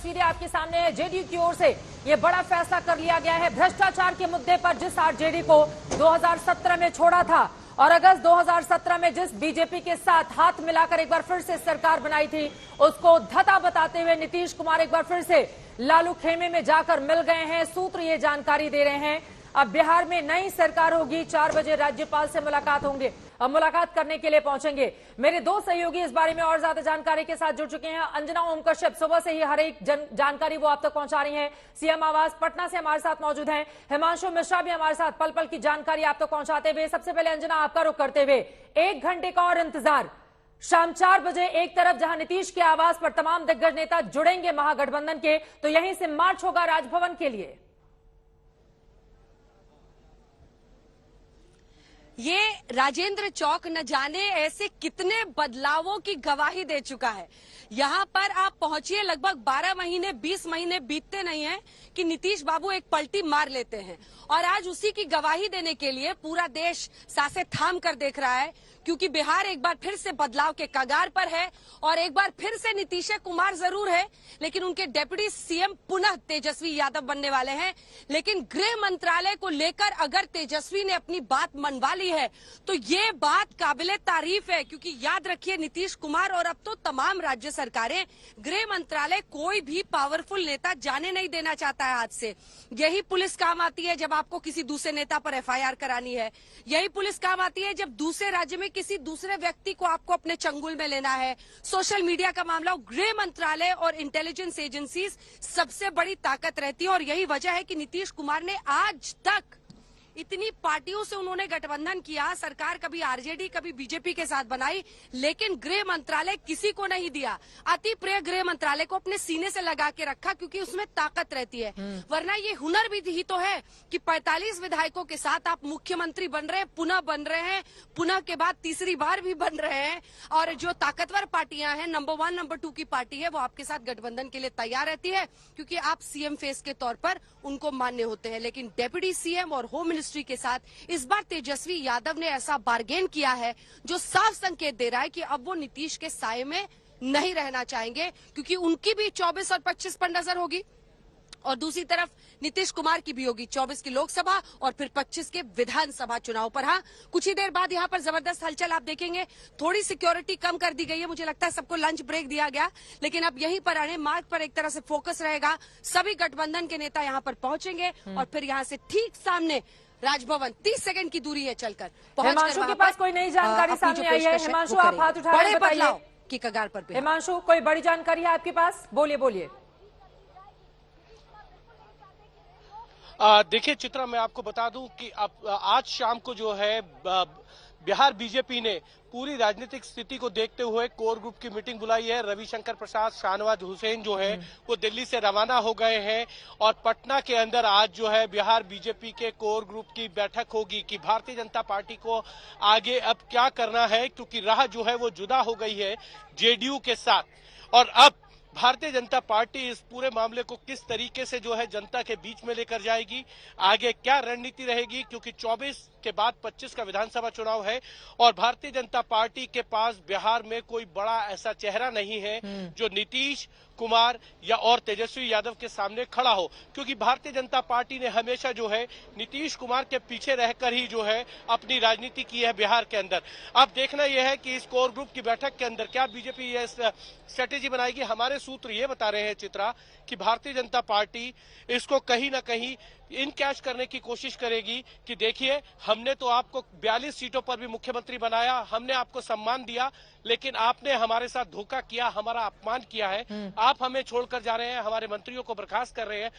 तस्वीरें आपके सामने है। जेडीयू की ओर से ये बड़ा फैसला कर लिया गया है भ्रष्टाचार के मुद्दे पर। जिस आरजेडी को 2017 में छोड़ा था और अगस्त 2017 में जिस बीजेपी के साथ हाथ मिलाकर एक बार फिर से सरकार बनाई थी, उसको धता बताते हुए नीतीश कुमार एक बार फिर से लालू खेमे में जाकर मिल गए हैं। सूत्र ये जानकारी दे रहे हैं अब बिहार में नई सरकार होगी, 4 बजे राज्यपाल से मुलाकात करने के लिए पहुंचेंगे। मेरे दो सहयोगी इस बारे में और ज्यादा जानकारी के साथ जुड़ चुके हैं। अंजना ओम कश्यप सुबह से ही हर एक जानकारी वो आप तक पहुंचा रही हैं। सीएम आवास पटना से हमारे साथ मौजूद हैं। हिमांशु मिश्रा भी हमारे साथ पल पल की जानकारी आप तक पहुंचाते हुए। सबसे पहले अंजना, आपका रुख करते हुए 1 घंटे का और इंतजार। शाम 4 बजे एक तरफ जहां नीतीश के आवास पर तमाम दिग्गज नेता जुड़ेंगे महागठबंधन के, तो यहीं से मार्च होगा राजभवन के लिए। ये राजेंद्र चौक न जाने ऐसे कितने बदलावों की गवाही दे चुका है। यहाँ पर आप पहुंचिए, लगभग 12 महीने 20 महीने बीतते नहीं हैं कि नीतीश बाबू एक पलटी मार लेते हैं। और आज उसी की गवाही देने के लिए पूरा देश सांसें थाम कर देख रहा है, क्योंकि बिहार एक बार फिर से बदलाव के कगार पर है और एक बार फिर से नीतीश कुमार जरूर है, लेकिन उनके डिप्टी सीएम पुनः तेजस्वी यादव बनने वाले हैं। लेकिन गृह मंत्रालय को लेकर अगर तेजस्वी ने अपनी बात मनवा ली है तो ये बात काबिले तारीफ है, क्योंकि याद रखिए नीतीश कुमार और अब तो तमाम राज्य सरकारें, गृह मंत्रालय कोई भी पावरफुल नेता जाने नहीं देना चाहता है हाथ से। यही पुलिस काम आती है जब आपको किसी दूसरे नेता पर एफआईआर करानी है, यही पुलिस काम आती है जब दूसरे राज्य में किसी दूसरे व्यक्ति को आपको अपने चंगुल में लेना है। सोशल मीडिया का मामला, गृह मंत्रालय और इंटेलिजेंस एजेंसीज सबसे बड़ी ताकत रहती है। और यही वजह है कि नीतीश कुमार ने आज तक इतनी पार्टियों से उन्होंने गठबंधन किया, सरकार कभी आरजेडी कभी बीजेपी के साथ बनाई, लेकिन गृह मंत्रालय किसी को नहीं दिया। अति प्रिय गृह मंत्रालय को अपने सीने से लगा के रखा, क्योंकि उसमें ताकत रहती है। वरना ये हुनर भी ही तो है कि 45 विधायकों के साथ आप मुख्यमंत्री बन रहे हैं, पुनः बन रहे हैं, पुनः के बाद तीसरी बार भी बन रहे हैं। और जो ताकतवर पार्टियां हैं, नंबर 1 नंबर 2 की पार्टी है, वो आपके साथ गठबंधन के लिए तैयार रहती है, क्योंकि आप सीएम फेस के तौर पर उनको मान्य होते हैं। लेकिन डेप्यूटी सीएम और होम मिनिस्ट्री के साथ इस बार तेजस्वी यादव ने ऐसा बार्गेन किया है जो साफ संकेत दे रहा है कि अब वो नीतीश के साये में नहीं रहना चाहेंगे, क्योंकि उनकी भी 24 और 25 पर नजर होगी और दूसरी तरफ नीतीश कुमार की भी होगी 24 की लोकसभा और फिर 25 के विधानसभा चुनाव पर। हाँ, कुछ ही देर बाद यहाँ पर जबरदस्त हलचल आप देखेंगे। थोड़ी सिक्योरिटी कम कर दी गई है, मुझे लगता है सबको लंच ब्रेक दिया गया, लेकिन अब यहीं पर आने मार्ग पर एक तरह से फोकस रहेगा। सभी गठबंधन के नेता यहाँ पर पहुंचेंगे और फिर यहाँ से ठीक सामने राजभवन 30 सेकंड की दूरी है चलकर हिमांशु के पास कोई नई जानकारी सामने आई है। हिमांशु, आप हाथ उठा बड़े बदलाव की कगार पर। हिमांशु, कोई बड़ी जानकारी है आपके पास? बोलिए। देखिए चित्रा, मैं आपको बता दूं कि आज शाम को जो है बिहार बीजेपी ने पूरी राजनीतिक स्थिति को देखते हुए कोर ग्रुप की मीटिंग बुलाई है। रविशंकर प्रसाद, शाहनवाज हुसैन जो है वो दिल्ली से रवाना हो गए हैं और पटना के अंदर आज जो है बिहार बीजेपी के कोर ग्रुप की बैठक होगी कि भारतीय जनता पार्टी को आगे अब क्या करना है, क्योंकि राह जो है वो जुदा हो गई है जेडीयू के साथ। और अब भारतीय जनता पार्टी इस पूरे मामले को किस तरीके से जो है जनता के बीच में लेकर जाएगी, आगे क्या रणनीति रहेगी, क्योंकि 24 के बाद 25 का विधानसभा चुनाव है और भारतीय जनता पार्टी के पास बिहार में कोई बड़ा ऐसा चेहरा नहीं है जो नीतीश कुमार या और तेजस्वी यादव के सामने खड़ा हो, क्योंकि भारतीय जनता पार्टी ने हमेशा जो है नीतीश कुमार के पीछे रहकर ही जो है अपनी राजनीति की है बिहार के अंदर। अब देखना यह है कि इस कोर ग्रुप की बैठक के अंदर क्या बीजेपी ये स्ट्रेटेजी बनाएगी। हमारे सूत्र ये बता रहे हैं चित्रा कि भारतीय जनता पार्टी इसको कहीं ना कहीं इन कैश करने की कोशिश करेगी कि देखिए, हमने तो आपको 42 सीटों पर भी मुख्यमंत्री बनाया, हमने आपको सम्मान दिया, लेकिन आपने हमारे साथ धोखा किया, हमारा अपमान किया है, आप हमें छोड़कर जा रहे हैं, हमारे मंत्रियों को बर्खास्त कर रहे हैं।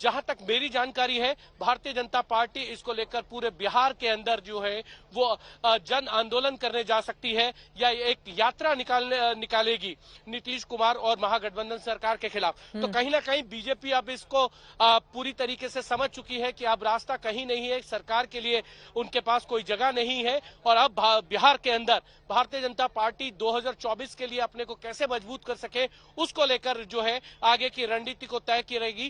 जहां तक मेरी जानकारी है, भारतीय जनता पार्टी इसको लेकर पूरे बिहार के अंदर जो है वो जन आंदोलन करने जा सकती है या एक यात्रा निकालेगी नीतीश कुमार और महागठबंधन सरकार के खिलाफ। तो कहीं ना कहीं बीजेपी अब इसको पूरी तरीके से समझ चुकी है कि अब रास्ता कहीं नहीं है, सरकार के लिए उनके पास कोई जगह नहीं है और अब बिहार के अंदर भारतीय जनता पार्टी 2024 के लिए अपने को कैसे मजबूत कर सके, उसको लेकर जो है आगे की रणनीति को तय करेगी।